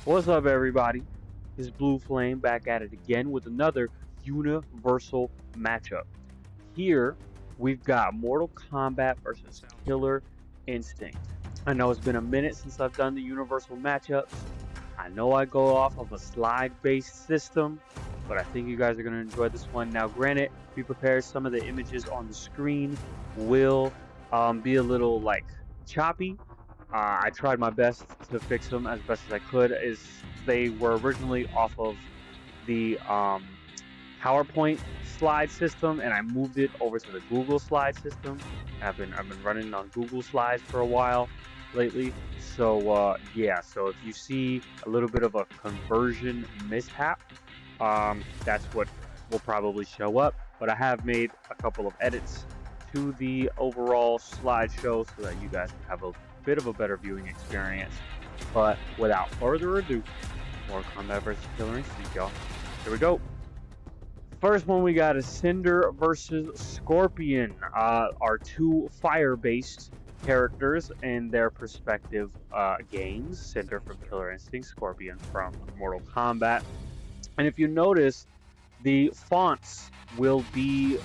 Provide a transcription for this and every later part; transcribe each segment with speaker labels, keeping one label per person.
Speaker 1: What's up, everybody? It's Blue Flame back at it again with another universal matchup. Here, we've got Mortal Kombat versus Killer Instinct. I know it's been a minute since I've done the universal matchups. I know I go off of a slide-based system, but I think you guys are going to enjoy this one. Now, granted, be prepared, some of the images on the screen will be a little, choppy. I tried my best to fix them as best as I could. Is They were originally off of the PowerPoint slide system, and I moved it over to the Google slide system. I've been running on Google Slides for a while lately. So yeah, so if you see a little bit of a conversion mishap, that's what will probably show up. But I have made a couple of edits to the overall slideshow so that you guys can have a bit of a better viewing experience. But without further ado, Mortal Kombat vs. Killer Instinct, y'all. Here we go. First one we got is Cinder versus Scorpion, our two fire-based characters in their respective games. Cinder from Killer Instinct, Scorpion from Mortal Kombat. And if you notice, the fonts will be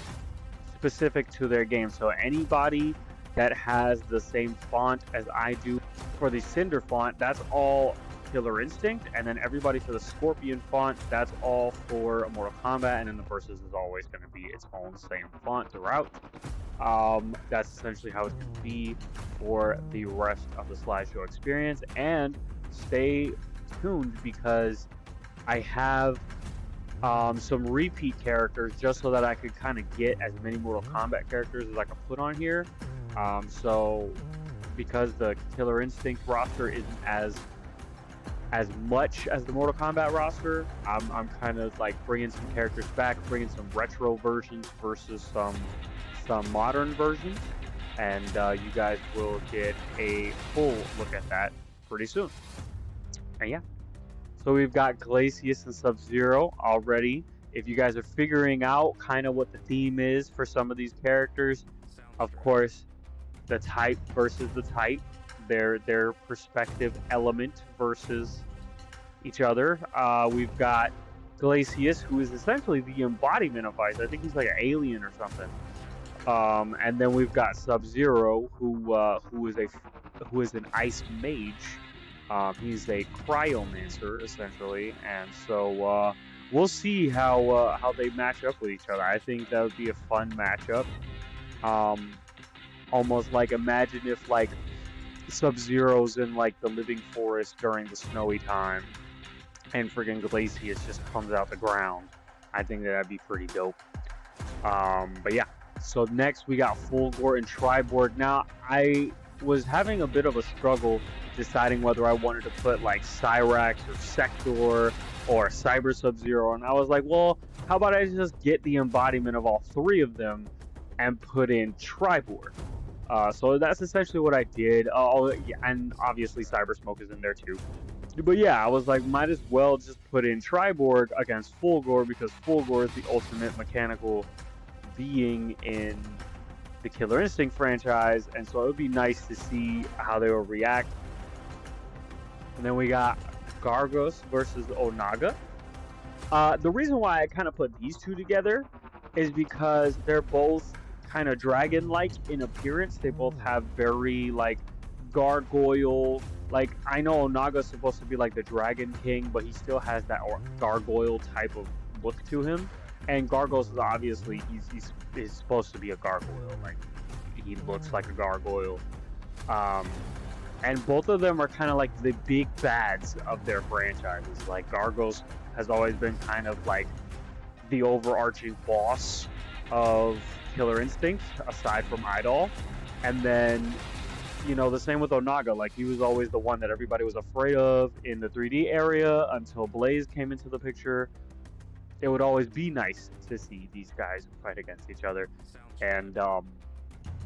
Speaker 1: specific to their game. So anybody that has the same font as I do for the Cinder font, that's all Killer Instinct, and then everybody for the Scorpion font, that's all for Mortal Kombat, and then the versus is always going to be its own same font throughout. That's essentially how it's going to be for the rest of the slideshow experience, and stay tuned because I have some repeat characters just so that I could kind of get as many Mortal Kombat characters as I could put on here. So because the Killer Instinct roster isn't as much as the Mortal Kombat roster, I'm kind of like bringing some characters back, bringing some retro versions versus some modern versions, and you guys will get a full look at that pretty soon. And yeah, so we've got Glacius and Sub-Zero already. If you guys are figuring out kind of what the theme is for some of these characters, of course, the type versus the type, their perspective element versus each other. We've got Glacius, who is essentially the embodiment of ice. I think he's like an alien or something. And then we've got Sub-Zero, who is an ice mage. He's a cryomancer essentially, and so we'll see how they match up with each other. I think that would be a fun matchup. Almost like imagine if like Sub-Zero's in like the living forest during the snowy time, and friggin' Glacius just comes out the ground. I think that'd be pretty dope. But yeah. So next we got Fulgor and Triborg. Now I was having a bit of a struggle deciding whether I wanted to put like Cyrax or Sector or Cyber Sub-Zero, and I was like, well, how about I just get the embodiment of all three of them and put in Triborg. So that's essentially what I did. And obviously Cyber Smoke is in there too. But yeah, I was like, might as well just put in Triborg against Fulgor because Fulgor is the ultimate mechanical being in the Killer Instinct franchise, and so it would be nice to see how they will react. And then we got Gargos versus Onaga. The reason why I kind of put these two together is because they're both kind of dragon-like in appearance. They both have very like gargoyle. Like I know Onaga's supposed to be like the Dragon King, but he still has that gargoyle type of look to him. And Gargoyles is obviously he's supposed to be a gargoyle. Like he looks like a gargoyle. And both of them are kind of like the big bads of their franchises. Like Gargoyles has always been kind of like the overarching boss of Killer Instinct, aside from Idol. And then, you know, the same with Onaga. Like he was always the one that everybody was afraid of in the 3D area until Blaze came into the picture. It would always be nice to see these guys fight against each other. And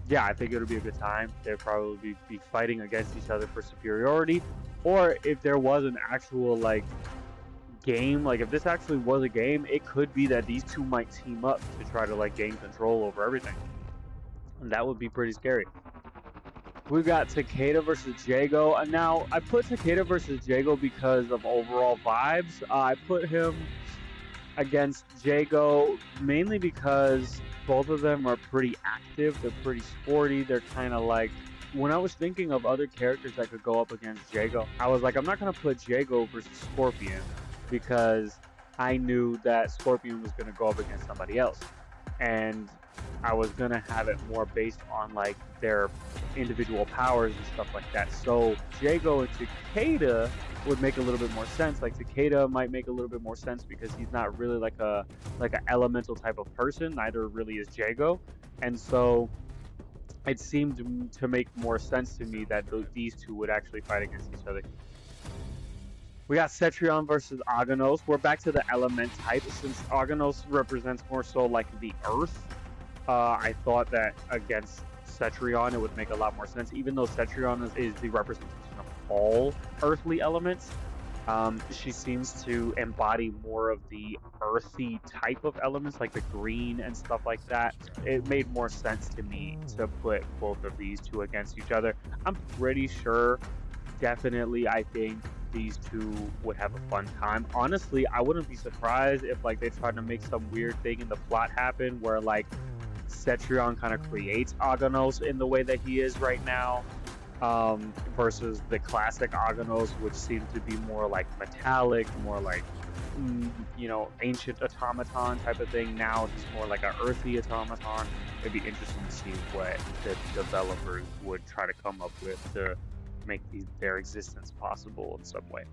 Speaker 1: yeah, I think it would be a good time. They'd probably be fighting against each other for superiority. Or if there was an actual like game, like if this actually was a game, it could be that these two might team up to try to like gain control over everything. And that would be pretty scary. We've got Takeda versus Jago. And now I put Takeda versus Jago because of overall vibes. I put him against Jago mainly because both of them are pretty active. They're pretty sporty. They're kind of like, when I was thinking of other characters that could go up against Jago, I was like, I'm not going to put Jago versus Scorpion because I knew that Scorpion was going to go up against somebody else. And I was going to have it more based on like their individual powers and stuff like that. So Jago and Takeda would make a little bit more sense. Like Takeda might make a little bit more sense because he's not really like an elemental type of person. Neither really is Jago, and so it seemed to make more sense to me that these two would actually fight against each other. We got Cetrion versus Aganos. We're back to the element type since Aganos represents more so like the earth. I thought that against Cetrion it would make a lot more sense, even though Cetrion is the representation of all earthly elements. She seems to embody more of the earthy type of elements, like the green and stuff like that. It made more sense to me to put both of these two against each other. I'm pretty sure, definitely, I think these two would have a fun time. Honestly, I wouldn't be surprised if like they tried to make some weird thing in the plot happen where like Cetrion kind of creates Aganos in the way that he is right now, versus the classic Aganos, which seems to be more like metallic, more like ancient automaton type of thing. Now he's more like an earthy automaton. It'd be interesting to see what the developers would try to come up with to make their existence possible in some way.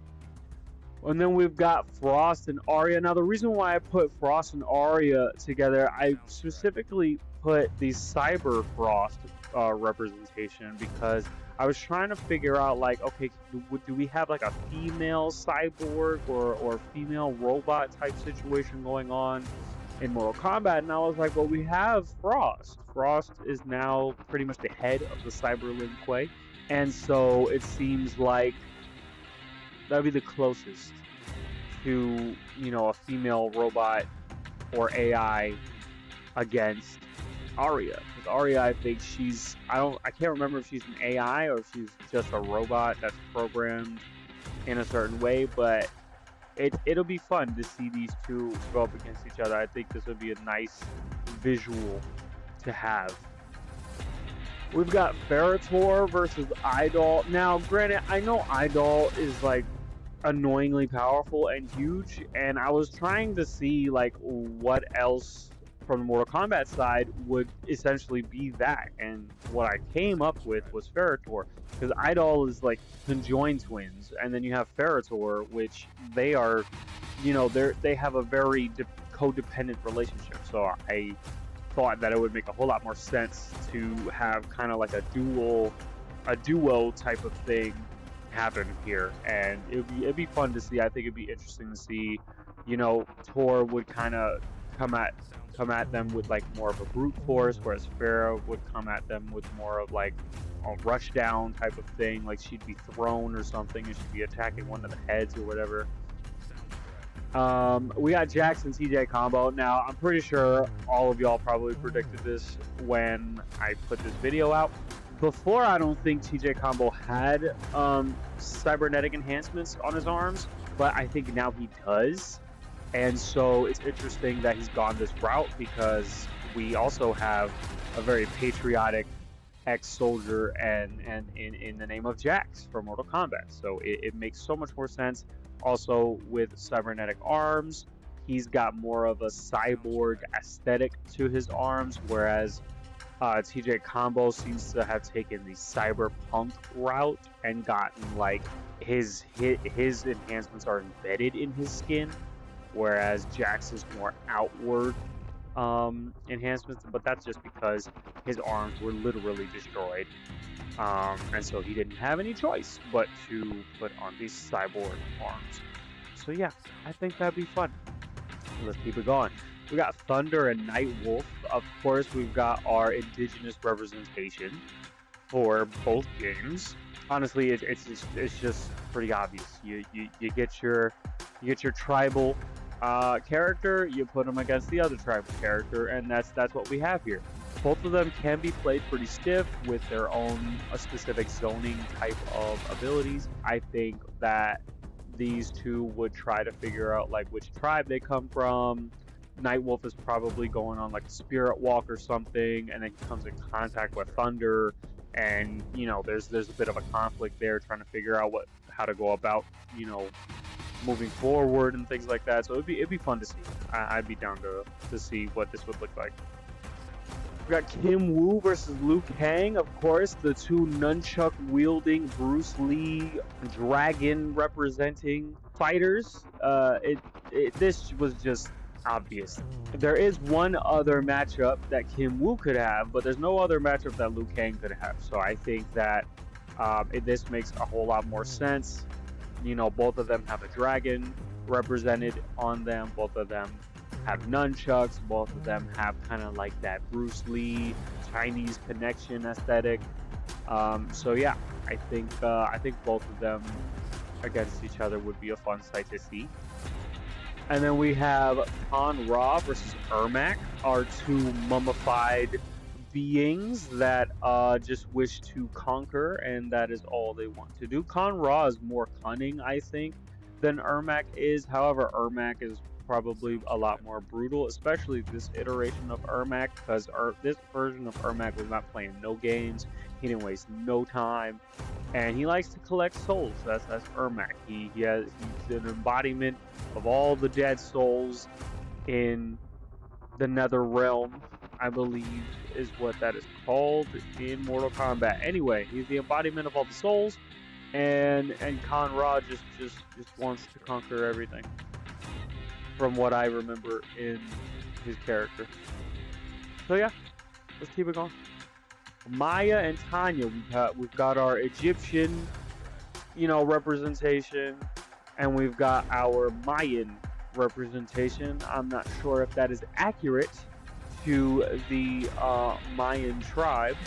Speaker 1: And then we've got Frost and Arya. Now the reason why I put Frost and Arya together, I specifically put the Cyber Frost representation because I was trying to figure out like, okay, do we have like a female cyborg or female robot type situation going on in Mortal Kombat? And I was like, well, we have Frost. Frost is now pretty much the head of the Cyber Lin Kuei. And so it seems like that'd be the closest to, a female robot or AI against Arya. Because Arya, I think I can't remember if she's an AI or if she's just a robot that's programmed in a certain way, but it'll be fun to see these two go up against each other. I think this would be a nice visual to have. We've got Ferritor versus Idol. Now, granted, I know Idol is like annoyingly powerful and huge, and I was trying to see like what else from the Mortal Kombat side would essentially be that, and what I came up with was Ferritor, because Idol is like conjoined twins, and then you have Ferritor, which they are, they have a very codependent relationship. So I thought that it would make a whole lot more sense to have kind of like a duo type of thing happen here, and it'd be fun to see. I think it'd be interesting to see, Tor would kind of come at them with like more of a brute force, whereas Farah would come at them with more of like a rush down type of thing, like she'd be thrown or something and she'd be attacking one of the heads or whatever. We got Jax and TJ combo. Now, I'm pretty sure all of y'all probably predicted this when I put this video out. Before, I don't think TJ combo had cybernetic enhancements on his arms, but I think now he does. And so it's interesting that he's gone this route because we also have a very patriotic ex-soldier and in the name of Jax from Mortal Kombat. So it makes so much more sense. Also, with cybernetic arms, he's got more of a cyborg aesthetic to his arms, whereas TJ Combo seems to have taken the cyberpunk route and gotten like his enhancements are embedded in his skin, whereas Jax is more outward enhancements, but that's just because his arms were literally destroyed. And so he didn't have any choice but to put on these cyborg arms. So yeah, I think that'd be fun. Let's keep it going. We got Thunder and Nightwolf. Of course, we've got our indigenous representation for both games. Honestly, it's just pretty obvious. You get your tribal character, you put them against the other tribal character, and that's what we have here. Both of them can be played pretty stiff with their own specific zoning type of abilities. I think that these two would try to figure out like which tribe they come from. Nightwolf is probably going on like a spirit walk or something, and then he comes in contact with Thunder, and there's a bit of a conflict there, trying to figure out how to go about moving forward and things like that. So it'd be fun to see. I'd be down to see what this would look like. We got Kim Woo versus Liu Kang, of course, the two nunchuck wielding Bruce Lee dragon representing fighters. This was just obvious. There is one other matchup that Kim Woo could have, but there's no other matchup that Liu Kang could have. So I think that this makes a whole lot more sense. Both of them have a dragon represented on them. Both of them have nunchucks. Both of them have kind of like that Bruce Lee Chinese connection aesthetic. So yeah, I think both of them against each other would be a fun sight to see. And then we have Khan Ra versus Ermac, our two mummified beings that just wish to conquer, and that is all they want to do. Khan Ra is more cunning, I think, than Ermac is. However, Ermac is probably a lot more brutal, especially this iteration of Ermac, because this version of Ermac was not playing no games. He didn't waste no time, and he likes to collect souls. That's Ermac. He's an embodiment of all the dead souls in the Nether Realm, I believe is what that is called in Mortal Kombat. Anyway, he's the embodiment of all the souls, and Khan Ra just wants to conquer everything, from what I remember in his character. So yeah, let's keep it going. Maya and Tanya, we've got our Egyptian, representation, and we've got our Mayan representation. I'm not sure if that is accurate to the Mayan tribe,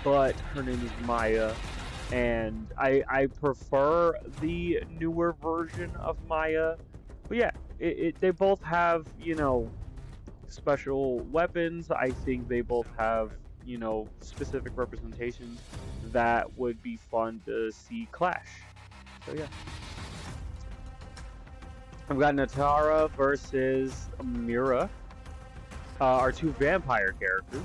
Speaker 1: but her name is Maya, and I prefer the newer version of Maya. But yeah, they both have, special weapons. I think they both have, specific representations that would be fun to see clash. So yeah. I've got Natara versus Mira, our two vampire characters.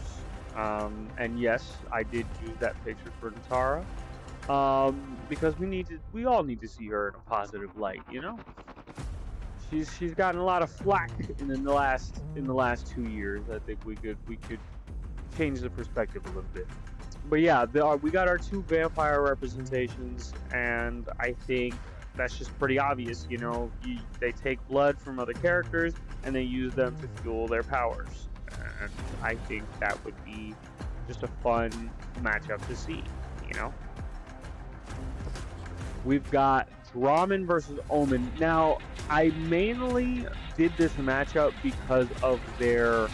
Speaker 1: And yes, I did use that picture for Natara. Because we all need to see her in a positive light, She's gotten a lot of flack in the last 2 years. I think we could change the perspective a little bit. But yeah, we got our two vampire representations, and I think that's just pretty obvious. They take blood from other characters and they use them to fuel their powers, and I think that would be just a fun matchup to see. We've got Draman versus Omen. Now, I mainly did this matchup because of their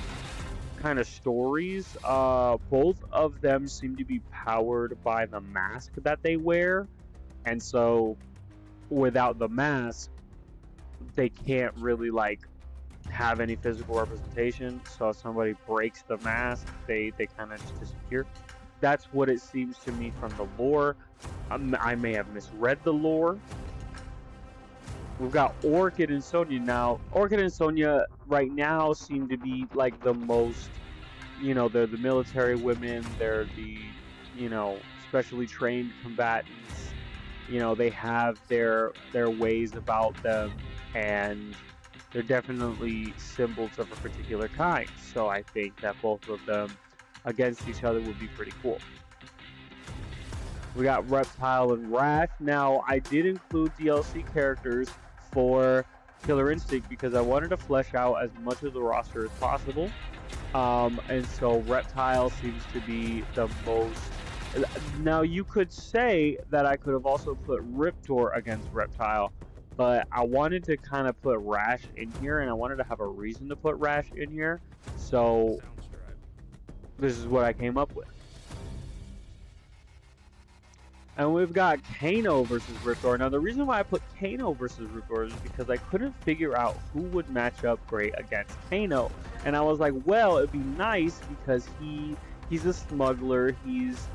Speaker 1: kind of stories. Both of them seem to be powered by the mask that they wear, and so without the mask, they can't really have any physical representation. So if somebody breaks the mask, they kind of just disappear. That's what it seems to me from the lore. I may have misread the lore. We've got Orchid and Sonya now. Orchid and Sonya right now seem to be like the most, they're the military women. They're the, specially trained combatants. They have their ways about them, and they're definitely symbols of a particular kind. So I think that both of them against each other would be pretty cool. We got Reptile and Wrath. Now, I did include DLC characters for Killer Instinct because I wanted to flesh out as much of the roster as possible. And so Reptile seems to be the most... Now, you could say that I could have also put Riptor against Reptile, but I wanted to kind of put Rash in here, and I wanted to have a reason to put Rash in here. So this is what I came up with. And we've got Kano versus Riptor. Now, the reason why I put Kano versus Riptor is because I couldn't figure out who would match up great against Kano. And I was like, well, it'd be nice because he's a smuggler. He's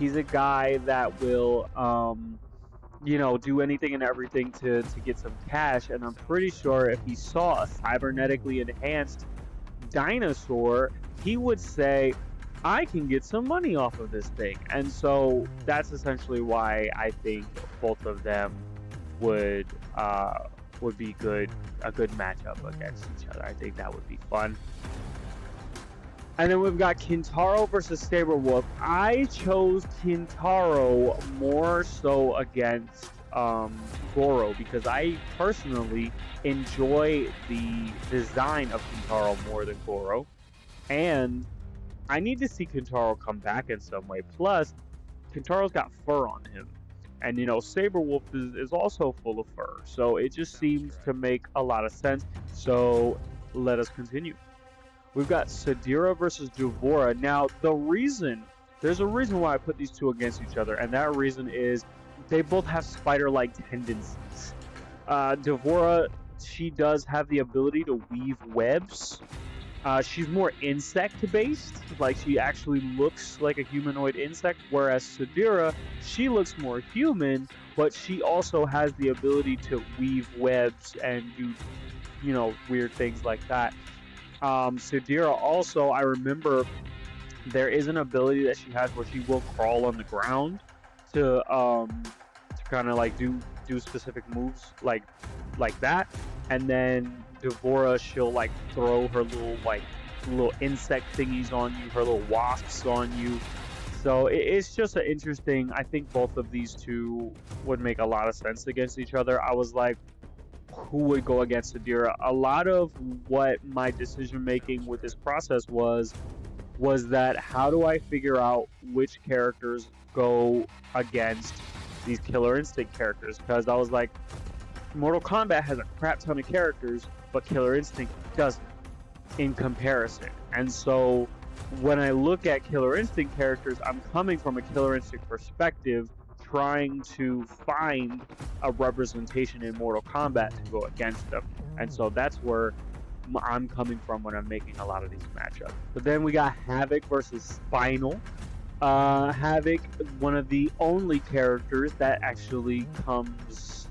Speaker 1: a guy that will you know, do anything and everything to get some cash. And I'm pretty sure if he saw a cybernetically enhanced dinosaur, he would say, I can get some money off of this thing. And so that's essentially why I think both of them would be a good matchup against each other. I think that would be fun. And then we've got Kintaro versus Saberwolf. I chose Kintaro more so against Goro because I personally enjoy the design of Kintaro more than Goro. And I need to see Kintaro come back in some way. Plus, Kintaro's got fur on him. And, you know, Saberwolf is also full of fur. So it just seems to make a lot of sense. So let us continue. We've got Sadira versus Duvora. Now, there's a reason why I put these two against each other. And that reason is they both have spider-like tendencies. Duvora, she does have the ability to weave webs. She's more insect-based, like she actually looks like a humanoid insect, whereas Sadira, she looks more human, but she also has the ability to weave webs and do, you know, weird things like that. Sadira also, I remember there is an ability that she has where she will crawl on the ground to kind of like do specific moves like that, and then Duvora, she'll like throw her little insect thingies on you, her little wasps on you. So it's just an interesting. I think both of these two would make a lot of sense against each other. I was like, who would go against Sadira? A lot of what my decision making with this process was that how do I figure out which characters go against these Killer Instinct characters? Because I was like, Mortal Kombat has a crap ton of characters, but Killer Instinct doesn't in comparison. And so when I look at Killer Instinct characters, I'm coming from a Killer Instinct perspective, trying to find a representation in Mortal Kombat to go against them. And so that's where I'm coming from when I'm making a lot of these matchups. But then we got Havoc versus Spinal. Havoc, one of the only characters that actually comes,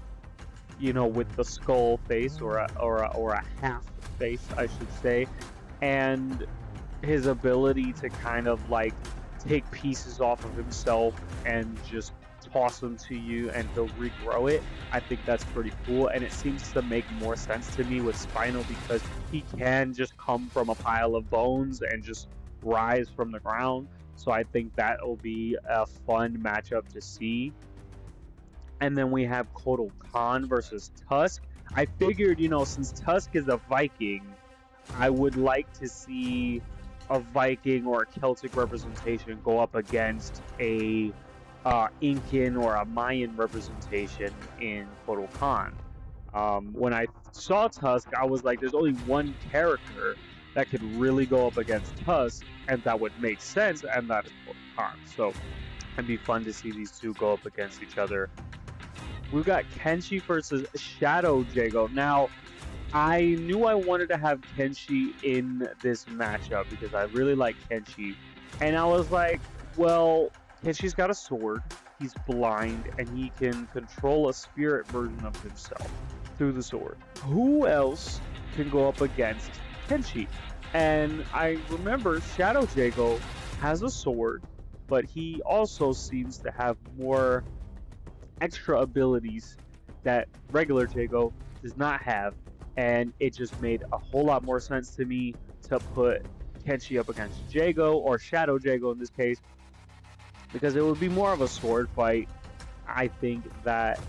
Speaker 1: you know, with the skull face or a half face, I should say, and his ability to kind of like take pieces off of himself and just toss them to you and he'll regrow it. I think that's pretty cool, and it seems to make more sense to me with Spinal because he can just come from a pile of bones and just rise from the ground. So I think that will be a fun matchup to see. And then we have Kotal Khan versus Tusk. I figured, you know, since Tusk is a Viking, I would like to see a Viking or a Celtic representation go up against a Incan or a Mayan representation in Kotal Khan. When I saw Tusk, I was like, there's only one character that could really go up against Tusk, and that would make sense, and that is Kotal Khan. So it'd be fun to see these two go up against each other. We've got Kenshi versus Shadow Jago. Now, I knew I wanted to have Kenshi in this matchup because I really like Kenshi. And I was like, well, Kenshi's got a sword, he's blind, and he can control a spirit version of himself through the sword. Who else can go up against Kenshi? And I remember Shadow Jago has a sword, but he also seems to have more extra abilities that regular Jago does not have, and it just made a whole lot more sense to me to put Kenshi up against Jago, or Shadow Jago in this case, because it would be more of a sword fight. I think that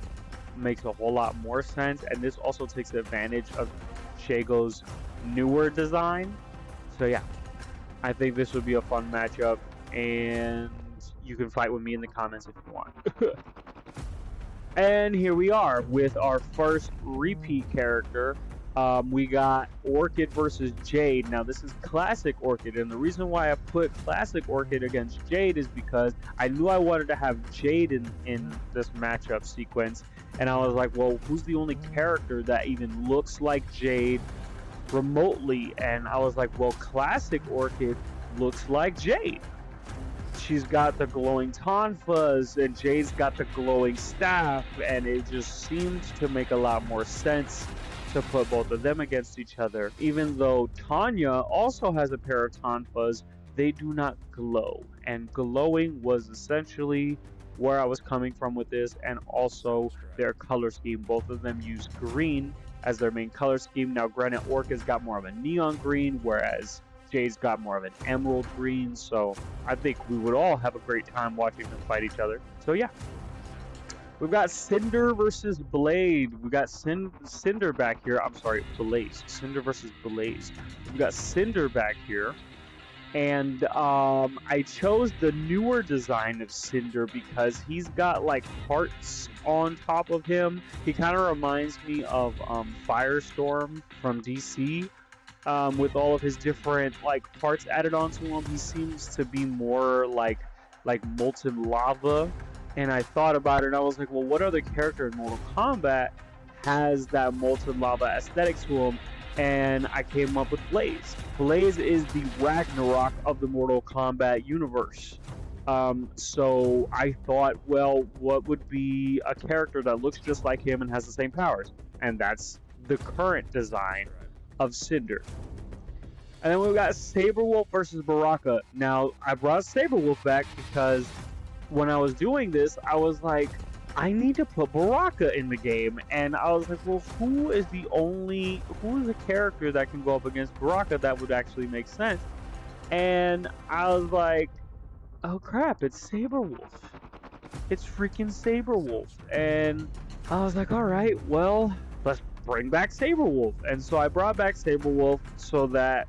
Speaker 1: makes a whole lot more sense, and this also takes advantage of Jago's newer design. So yeah, I think this would be a fun matchup, and you can fight with me in the comments if you want. And here we are with our first repeat character, We got Orchid versus Jade. Now this is classic Orchid, and the reason why I put classic Orchid against Jade is because I knew I wanted to have Jade in this matchup sequence, and I was like, well, who's the only character that even looks like Jade remotely? And I was like, well, classic Orchid looks like Jade. She's got the glowing tonfas and Jade's got the glowing staff, and it just seemed to make a lot more sense to put both of them against each other. Even though Tanya also has a pair of tonfas, they do not glow, and glowing was essentially where I was coming from with this, and also their color scheme. Both of them use green as their main color scheme. Now granted, Orca's got more of a neon green, whereas Jade's got more of an emerald green, so I think we would all have a great time watching them fight each other. So yeah. We've got Cinder versus Blade. We got Cinder back here. I'm sorry, Blaze. Cinder versus Blaze. We've got Cinder back here. And I chose the newer design of Cinder because he's got like hearts on top of him. He kind of reminds me of Firestorm from DC. With all of his different like parts added onto him, he seems to be more like molten lava. And I thought about it, and I was like, well, what other character in Mortal Kombat has that molten lava aesthetic to him? And I came up with Blaze. Blaze is the Ragnarok of the Mortal Kombat universe. So I thought, well, what would be a character that looks just like him and has the same powers? And that's the current design of Cinder. And then we've got Saberwolf versus Baraka. Now, I brought Saberwolf back because when I was doing this, I was like, I need to put Baraka in the game. And I was like, well, who is the character that can go up against Baraka that would actually make sense? And I was like, oh crap, it's Saberwolf. It's freaking Saberwolf. And I was like, all right, well, let's bring back Saberwolf. And so I brought back Saberwolf so that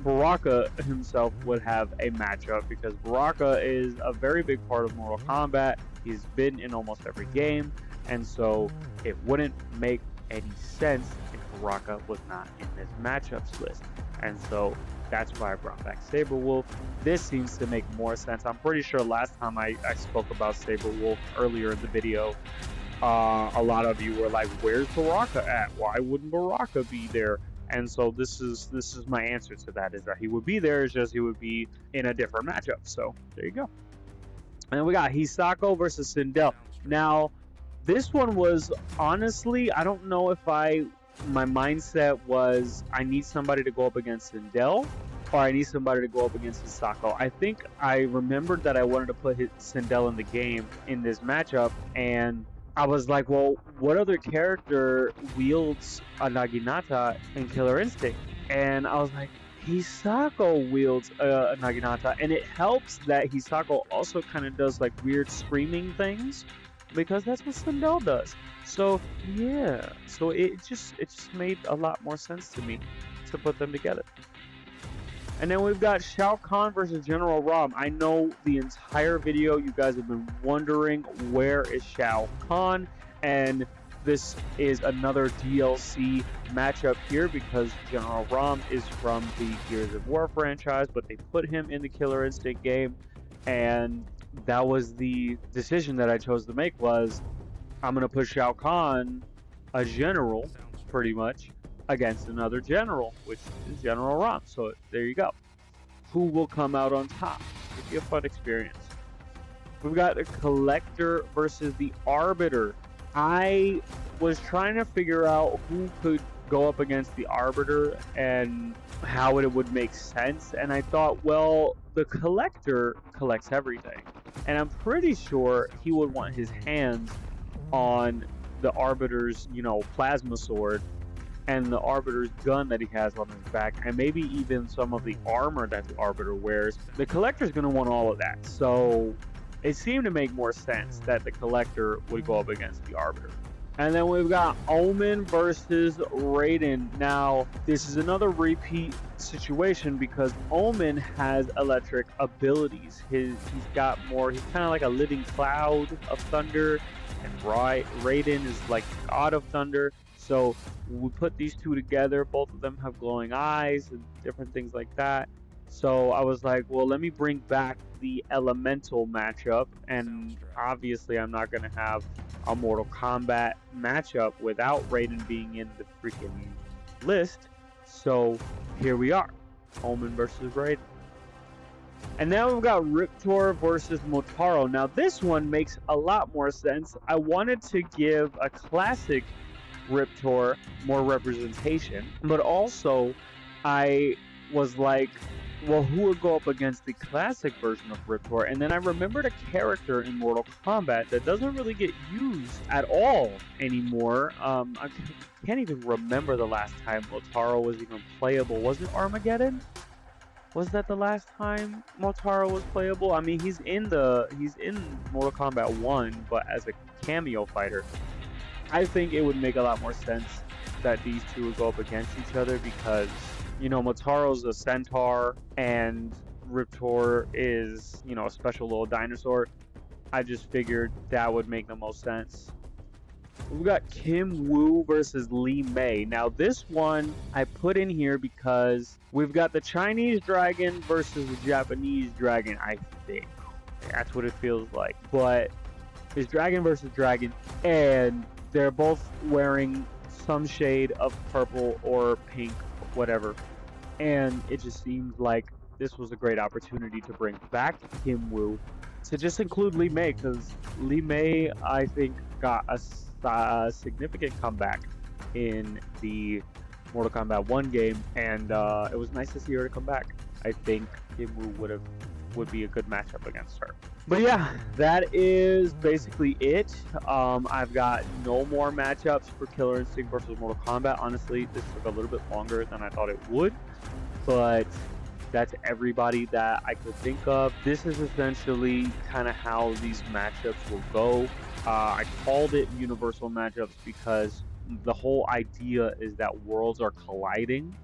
Speaker 1: Baraka himself would have a matchup, because Baraka is a very big part of Mortal Kombat. He's been in almost every game, and so it wouldn't make any sense if Baraka was not in this matchups list. And so that's why I brought back Saberwolf. This seems to make more sense. I'm pretty sure last time I spoke about Saberwolf earlier in the video, a lot of you were like, where's Baraka at? Why wouldn't Baraka be there? And so this is my answer to that, is that he would be there, it's just he would be in a different matchup. So there you go. And then we got Hisako versus Sindel. Now, this one was, honestly, I don't know if my mindset was I need somebody to go up against Sindel or I need somebody to go up against Hisako. I think I remembered that I wanted to put Sindel in the game in this matchup, and I was like, well, what other character wields a Naginata in Killer Instinct? And I was like, Hisako wields a Naginata. And it helps that Hisako also kind of does like weird screaming things, because that's what Sindel does. So yeah, so it just made a lot more sense to me to put them together. And then we've got Shao Kahn versus General Rom. I know the entire video you guys have been wondering, where is Shao Kahn? And this is another DLC matchup here, because General Rom is from the Gears of War franchise, but they put him in the Killer Instinct game. And that was the decision that I chose to make, was I'm going to put Shao Kahn, a general, pretty much, against another general, which is General Rom. So there you go. Who will come out on top? It'll be a fun experience. We've got the Collector versus the Arbiter. I was trying to figure out who could go up against the Arbiter and how it would make sense. And I thought, well, the Collector collects everything. And I'm pretty sure he would want his hands on the Arbiter's, plasma sword, and the Arbiter's gun that he has on his back, and maybe even some of the armor that the Arbiter wears. The Collector's going to want all of that. So it seemed to make more sense that the Collector would go up against the Arbiter. And then we've got Omen versus Raiden. Now, this is another repeat situation, because Omen has electric abilities. He's got more, he's kind of like a living cloud of thunder, and Raiden is like God of Thunder. So we put these two together. Both of them have glowing eyes and different things like that. So I was like, well, let me bring back the elemental matchup. And obviously I'm not going to have a Mortal Kombat matchup without Raiden being in the freaking list. So here we are, Omen versus Raiden. And now we've got Riptor versus Motaro. Now this one makes a lot more sense. I wanted to give a classic Riptor more representation, but also I was like, well, who would go up against the classic version of Riptor? And then I remembered a character in Mortal Kombat that doesn't really get used at all anymore. I can't even remember the last time Motaro was even playable. Was it Armageddon? Was that the last time Motaro was playable? I mean, he's in Mortal Kombat 1, but as a cameo fighter. I think it would make a lot more sense that these two would go up against each other because, you know, Motaro's a centaur and Riptor is, you know, a special little dinosaur. I just figured that would make the most sense. We've got Kim Woo versus Lemme. Now this one I put in here because we've got the Chinese dragon versus the Japanese dragon, I think. That's what it feels like. But it's dragon versus dragon, and they're both wearing some shade of purple or pink, whatever. And it just seemed like this was a great opportunity to bring back Kim Woo, to just include Lemme, because Lemme, I think, got a significant comeback in the Mortal Kombat 1 game, and it was nice to see her to come back. I think Kim Woo would be a good matchup against her. But yeah, that is basically it. I've got no more matchups for Killer Instinct versus Mortal Kombat. Honestly, this took a little bit longer than I thought it would, but that's everybody that I could think of. This is essentially kind of how these matchups will go. I called it universal matchups because the whole idea is that worlds are colliding.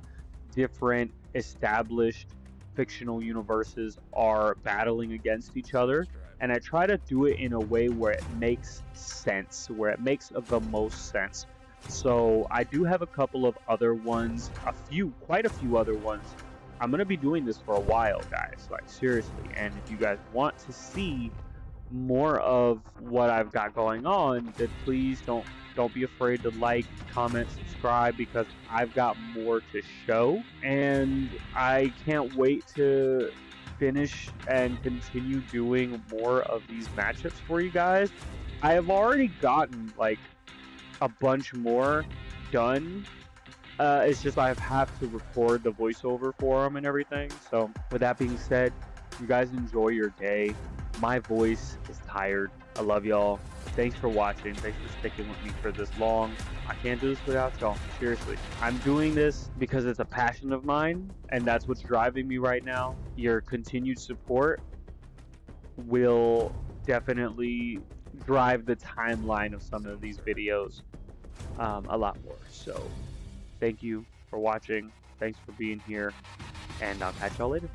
Speaker 1: Different established fictional universes are battling against each other, and I try to do it in a way where it makes sense, where it makes the most sense. So I do have a couple of other ones, quite a few other ones. I'm gonna be doing this for a while, guys, like seriously. And if you guys want to see more of what I've got going on, then please don't be afraid to like, comment, subscribe, because I've got more to show, and I can't wait to finish and continue doing more of these matchups for you guys. I have already gotten like a bunch more done. It's just I have to record the voiceover for them and everything. So with that being said, you guys enjoy your day. My voice is tired. I love y'all. Thanks for watching. Thanks for sticking with me for this long. I can't do this without y'all. Seriously. I'm doing this because it's a passion of mine, and that's what's driving me right now. Your continued support will definitely drive the timeline of some of these videos a lot more. So thank you for watching. Thanks for being here, and I'll catch y'all later.